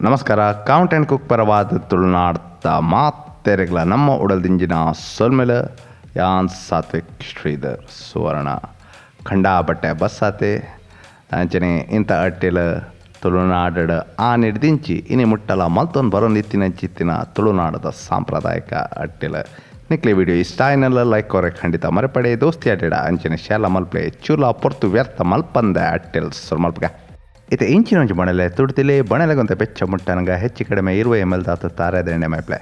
ನಮಸ್ಕಾರ. Count and cook ಪರವಾದ ತುಳುನಾಡ್ತ ಮಾತೆರೆಗ್ಲ ನಮ್ಮ ಉಡಲ್ದಿಂಜಿನ ಸೊಲ್ಮೆಲ ಯಾನ್ ಸಾತ್ವಿಕ್ ಶ್ರೀಧರ್ ಸುವರ್ಣ ಖಂಡ ಬಟ್ಟೆ ಬಸ್ಸಾತೆ ಅಂಚನೆ ಇಂಥ ಅಟ್ಟೆಲ ತುಳುನಾಡಡ ಆ ನಿರ್ದಿಂಚಿ ಇನಿ ಮುಟ್ಟಲ ಮಲ್ತೊಂದು ಬರೋಂದಿತ್ತಿನ ತುಳುನಾಡದ ಸಾಂಪ್ರದಾಯಿಕ ಅಟ್ಟೆಲ ನಿಕ್ಲೆ ವಿಡಿಯೋ ಇಷ್ಟ ಆಯ್ನಲ್ಲ ಲೈಕ್ ಕೊರೆ ಖಂಡಿತ ಮರೆಪಡೆ ದೋಸ್ತಿ ಅಡ್ಡ ಅಂಚನೆ ಶಾಲ ಮಲ್ಪೆ ಚೂಲ ಪೊರ್ತು ವ್ಯರ್ಥ ಮಲ್ಪಂದೆ ಅಟ್ಟೆಲ್ ಸುರ್ ಮಲ್ಪಗ ಇದು ಇಂಚಿನೊಂಚು ಬಣಲೆ ತುಡ್ತಿಲೆ ಬಣಲೆಗೊಂತ ಬೆಚ್ಚ ಮುಟ್ಟನಗ ಹೆಚ್ಚು ಕಡಿಮೆ ಇರುವ ಎಮ್ಮೆಲ್ದಾತ ತಾರೆದೆಣ್ಣೆ ಮೈಪ್ಲೆ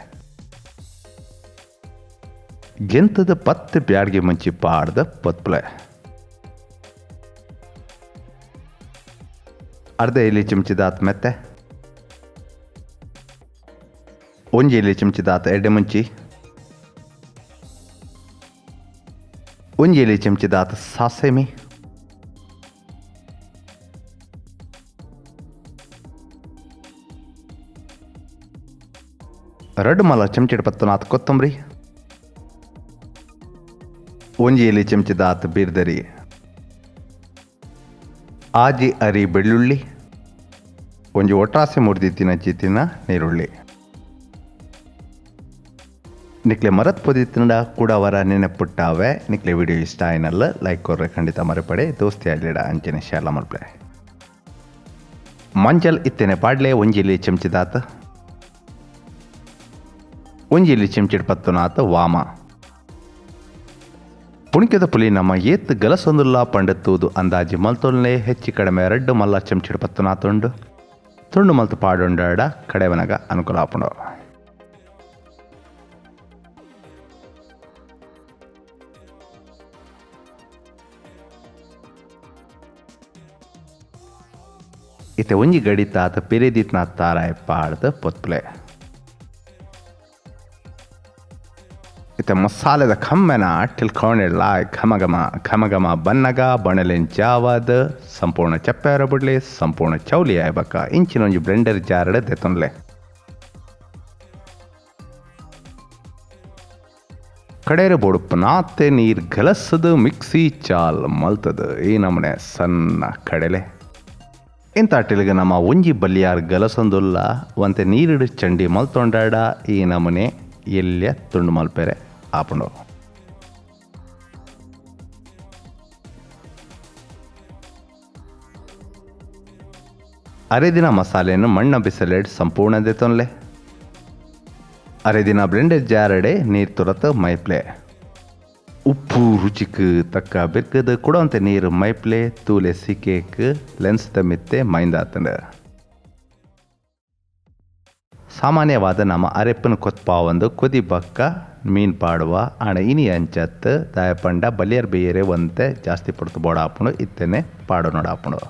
ಗೆಂತದ 10 ಬ್ಯಾಡ್ಗೆ ಮುಂಚಿ ಪಾಡ್ದ ಪೊತ್ಪ್ಲೆ ಅರ್ಧ ಇಲಿ ಚಿಮ್ಚಿದಾತ ಮೆತ್ತೆ ಒಂಜಿ ಇಲಿ ಚಿಮ್ಚಿದಾತ ಎಡ್ಡೆ ಮುಂಚಿ ಒಂಜಿ ಇಲಿ ಚಿಮ್ಚಿದಾತ ಸಾಸೆಮಿ ರಡ್ಡು ಮಲ ಚಮಚೆಡ್ ಪತ್ತನಾಥ ಕೊತ್ತಂಬರಿ ಒಂಜಿ ಎಲೆ ಚಮಚದಾತ ಬೀರ್ದರಿ ಆಜಿ ಅರಿ ಬೆಳ್ಳುಳ್ಳಿ ಒಂಜಿ ಒಟ್ರಾಸೆ ಮುರಿದಿತ್ತಿನ ಚಿತ್ತಿನ ನೀರುಳ್ಳಿ ನಿಕ್ಲೆ ಮರತ್ ಪೊದಿತ್ತಿನ ಕೂಡ ಅವರ ನೆನಪುಟ್ಟಾವೆ ನಿಕ್ಲೆ ವಿಡಿಯೋ ಇಷ್ಟ ಆಯ್ನಲ್ಲ ಲೈಕ್ ಕೊರ್ರೆ ಖಂಡಿತ ಮರೆಪಡೆ ದೋಸ್ತಿ ಆಡ್ಲಿಡ ಅಂಚನೆ ಶಾಲ ಮಲ್ಪೆ ಮಂಜಲ್ ಇತ್ತೇನೆ ಪಾಡ್ಲೆ ಒಂಜಿ ಎಲೆ ಚಮಚದಾತ ಒಂಜಿಲಿ ಚಿಮ್ಚಿಡ್ ಪತ್ತುನಾಥ ವಾಮ ಪುಣಿಕೆದ ಪುಲಿ ನಮ್ಮ ಏತ್ ಗಲಸೊಂದುಲ್ಲ ಪಂಡತ್ತೂದು ಅಂದಾಜಿ ಮಲ್ತೊಲ್ನೆ ಹೆಚ್ಚಿ ಕಡಿಮೆ 2 ಮಲ್ಲ ಚಿಮ್ಚಿಡ್ ಪತ್ತುನಾಥ ಉಂಡು ತುಂಡು ಮಲ್ತು ಪಾಡುಂಡಾಡ ಕಡೆವನಗ ಅನುಕೂಲ ಆಪುಂಡು ಇತ್ತೆ ಒಂಜಿ ಗಡಿತಾತ ಪಿರಿದಿತ್ನ ತಾರಾಯ ಪಾಡ್ದ ಪೊತ್ಪ್ಲೆ ಇತ್ತೆ ಮಸಾಲೆದ ಕಮ್ಮೆನ ಟಿಲ್ಕೊಂಡೆ ಲಾಯ್ ಘಮಘಮ ಬನ್ನಗ ಬಣಲೆನ್ ಜಾವಾದ ಸಂಪೂರ್ಣ ಚಪ್ಪೆರ ಬಿಡ್ಲಿ ಸಂಪೂರ್ಣ ಚೌಲಿ ಆಯ್ಬಕ ಇಂಚಿನೊಂಜಿ ಬ್ಲೆಂಡರ್ ಜಾರಡ ದೆತೊನ್ಲೆ ಕಡೇರ ಬೊಡುಪ್ಪು ನಾತೆ ನೀರ್ ಗಲಸದ ಮಿಕ್ಸಿ ಚಾಲ್ ಮಲ್ತದ ಈ ನಮನೆ ಸಣ್ಣ ಕಡೆಲೆ ಇಂಥ ಟಿಲ್ಗ ನಮ್ಮ ಒಂಜಿ ಬಲ್ಲಿಯಾರ್ ಗಲಸೊಂದುಲ್ಲ ಒಂತೆ ನೀರಿಡು ಚಂಡಿ ಮಲ್ತೊಂಡಾಡ ಈ ನಮನೆ ಎಲ್ಲೆ ತುಂಡು ಮಲ್ಪೆರೆ ಆಪುಂಡು ಅರೆದಿನ ಮಸಾಲೆಯನ್ನು ಮಣ್ಣ ಬಿಸಲೆಡ್ ಸಂಪೂರ್ಣ ದೆತೊನ್ಲೆ ಅರೆದಿನ ಬ್ಲೆಂಡರ್ ಜಾರಡೆ ನೀರು ತುರತ ಮೈಪ್ಲೆ ಉಪ್ಪು ರುಚಿಕ್ ತಕ್ಕ ಬೆಕ್ಕದ ಕೊಡೋಂತೆ ನೀರು ಮೈಪ್ಲೆ ತೂಲೆ ಸಿಕ್ಕೇಕ್ ಲೆನ್ಸ್ ತಮ್ಮಿತ್ತೆ ಮೈಂದಾತಂಡ ಸಾಮಾನ್ಯವಾದ ನಮ್ಮ ಅರೆಪ್ಪನ ಕೊತ್ಪಾವೊಂದು ಕೊದಿ ಬಕ್ಕ ಮೀನು ಪಾಡುವ ಹಣ ಇನಿ ಅಂಚತ್ತು ದಾಯಪಂಡ ಬಲಿಯರ್ ಬೇರೆ ಒಂತೆ ಜಾಸ್ತಿ ಪಡ್ತು ಬೋಡ ಹಾಪುಂಡು ಇತ್ತೇನೆ ಪಾಡು ನೋಡ ಹಾಪುಂಡು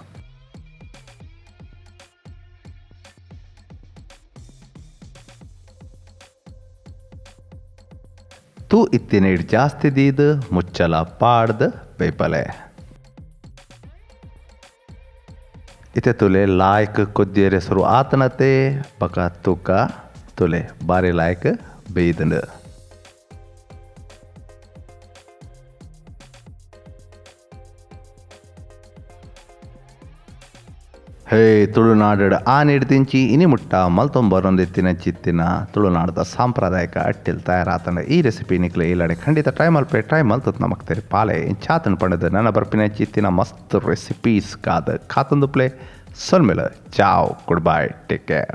ತೂ ಇತ್ತಿನ ಇಡ್ ಜಾಸ್ತಿ ದೀದು ಮುಚ್ಚಲ ಪಾಡ್ದು ಬೈಪಲೆ ಇತ್ತೆ ತುಲೆ ಲಾಯ್ಕ್ ಕೊದ್ದಿಯರೆ ಸುರು ಆತನತೆ ಬಕ ತೂಕ ತುಲೆ ಬಾರಿ ಲಾಯ್ಕ್ ಬೇಯ್ದಂಡು ಹೇ ತುಳುನಾಡ ಆ ನೀಡ್ತಿಂಚಿ ಇನಿ ಮುಟ್ಟ ಮಲ್ತೊಂಬರೊಂದಿತ್ತಿನ ಚಿತ್ತಿನ ತುಳುನಾಡದ ಸಾಂಪ್ರದಾಯಿಕ ಅಟ್ಟಿಲ್ ತಯಾರಾತಂಡ ಈ ರೆಸಿಪಿ ನಿಕ್ಲೆ ಇಲ್ಲಡೆ ಖಂಡಿತ ಟ್ರೈ ಮಲ್ತತ್ ನಮಕ್ ತೆರಿ ಪಾಲೆ ಚಾತನ್ ಪಂಡದ ನನ್ನ ಬರ್ಪಿನ ಚಿತ್ತಿನ ಮಸ್ತ್ ರೆಸಿಪೀಸ್ ಕಾದ ಕಾತೊಂದು ಪ್ಲೇ ಸೊಲ್ಮೆಲ ಚಾವ್ ಗುಡ್ ಬೈ ಟೇಕ್ ಕೇರ್.